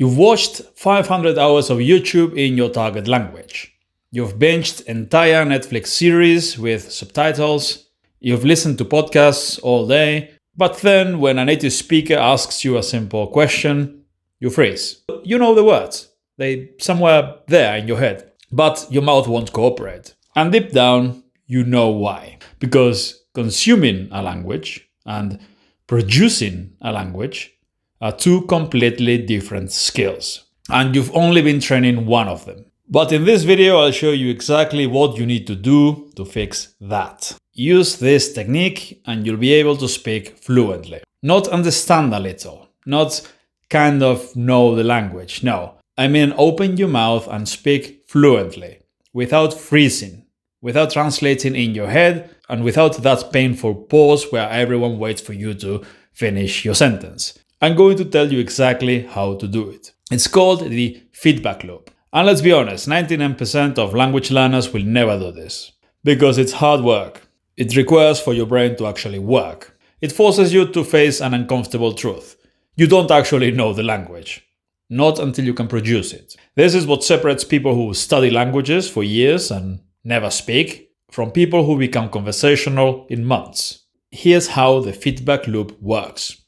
You've watched 500 hours of YouTube in your target language. You've binged entire Netflix series with subtitles. You've listened to podcasts all day. But then when a native speaker asks you a simple question, you freeze. You know the words. They're somewhere there in your head. But your mouth won't cooperate. And deep down, you know why. Because consuming a language and producing a language are two completely different skills. And you've only been training one of them. But in this video, I'll show you exactly what you need to do to fix that. Use this technique and you'll be able to speak fluently. Not understand a little, not kind of know the language, no. I mean open your mouth and speak fluently, without freezing, without translating in your head, and without that painful pause where everyone waits for you to finish your sentence. I'm going to tell you exactly how to do it. It's called the feedback loop. And let's be honest, 99% of language learners will never do this. Because it's hard work. It requires for your brain to actually work. It forces you to face an uncomfortable truth. You don't actually know the language. Not until you can produce it. This is what separates people who study languages for years and never speak from people who become conversational in months. Here's how the feedback loop works.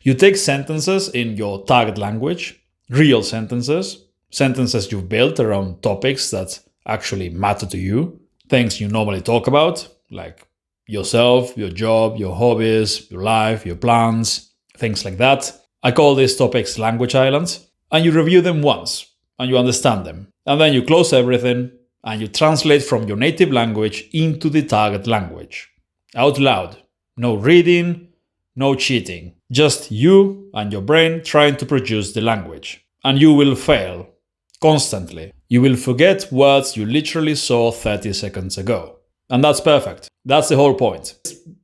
You take sentences in your target language, real sentences you've built around topics that actually matter to you, things you normally talk about, like yourself, your job, your hobbies, your life, your plans, things like that. I call these topics language islands, and you review them once, and you understand them. And then you close everything, and you translate from your native language into the target language. Out loud. No reading, no cheating. Just you and your brain trying to produce the language. And you will fail. Constantly. You will forget words you literally saw 30 seconds ago. And that's perfect. That's the whole point.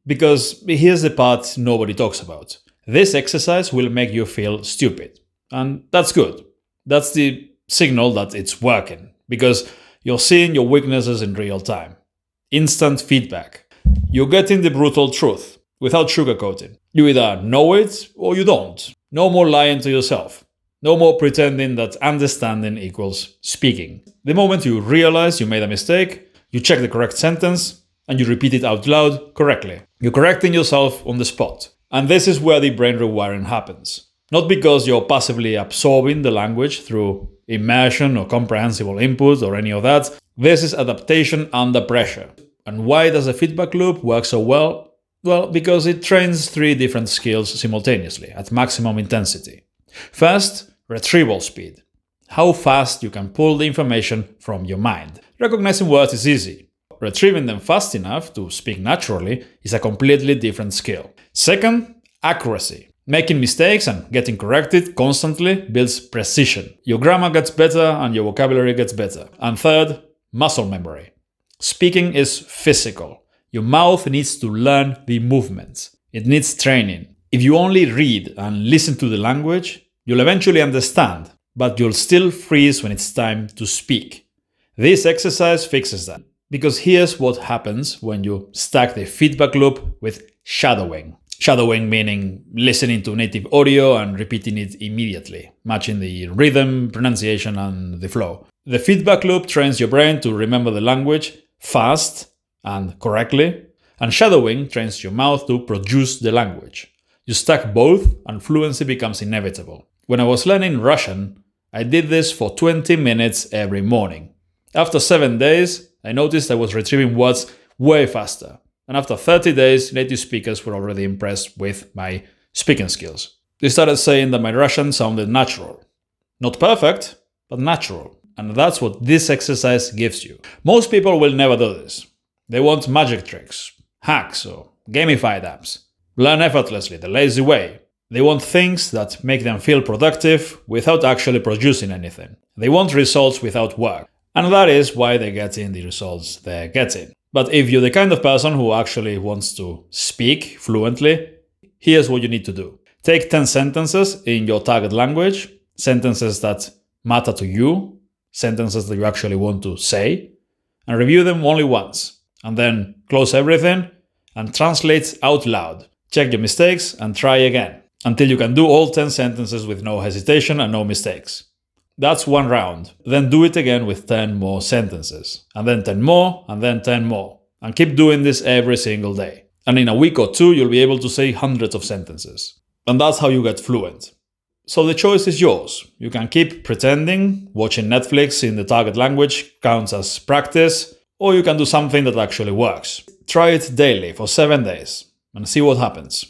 Because here's the part nobody talks about. This exercise will make you feel stupid. And that's good. That's the signal that it's working. Because you're seeing your weaknesses in real time. Instant feedback. You're getting the brutal truth without sugarcoating. You either know it or you don't. No more lying to yourself. No more pretending that understanding equals speaking. The moment you realize you made a mistake, you check the correct sentence and you repeat it out loud correctly. You're correcting yourself on the spot. And this is where the brain rewiring happens. Not because you're passively absorbing the language through immersion or comprehensible input or any of that. This is adaptation under pressure. And why does a feedback loop work so well? Well, because it trains three different skills simultaneously at maximum intensity. First, retrieval speed. How fast you can pull the information from your mind. Recognizing words is easy. Retrieving them fast enough to speak naturally is a completely different skill. Second, accuracy. Making mistakes and getting corrected constantly builds precision. Your grammar gets better and your vocabulary gets better. And third, muscle memory. Speaking is physical. Your mouth needs to learn the movements. It needs training. If you only read and listen to the language, you'll eventually understand, but you'll still freeze when it's time to speak. This exercise fixes that. Because here's what happens when you stack the feedback loop with shadowing. Shadowing meaning listening to native audio and repeating it immediately, matching the rhythm, pronunciation, and the flow. The feedback loop trains your brain to remember the language fast and correctly, and shadowing trains your mouth to produce the language. You stack both and fluency becomes inevitable. When I was learning Russian, I did this for 20 minutes every morning. After 7 days, I noticed I was retrieving words way faster. And after 30 days, native speakers were already impressed with my speaking skills. They started saying that my Russian sounded natural. Not perfect, but natural. And that's what this exercise gives you. Most people will never do this. They want magic tricks, hacks, or gamified apps. Learn effortlessly, the lazy way. They want things that make them feel productive without actually producing anything. They want results without work. And that is why they're getting the results they're getting. But if you're the kind of person who actually wants to speak fluently, here's what you need to do. Take 10 sentences in your target language, sentences that matter to you, sentences that you actually want to say, and review them only once. And then close everything and translate out loud. Check your mistakes and try again. until you can do all 10 sentences with no hesitation and no mistakes. That's one round. Then do it again with 10 more sentences, and then 10 more, and then 10 more. And keep doing this every single day. And in a week or two, you'll be able to say hundreds of sentences. And that's how you get fluent. So the choice is yours. You can keep pretending, watching Netflix in the target language counts as practice, or you can do something that actually works. Try it daily for 7 days and see what happens.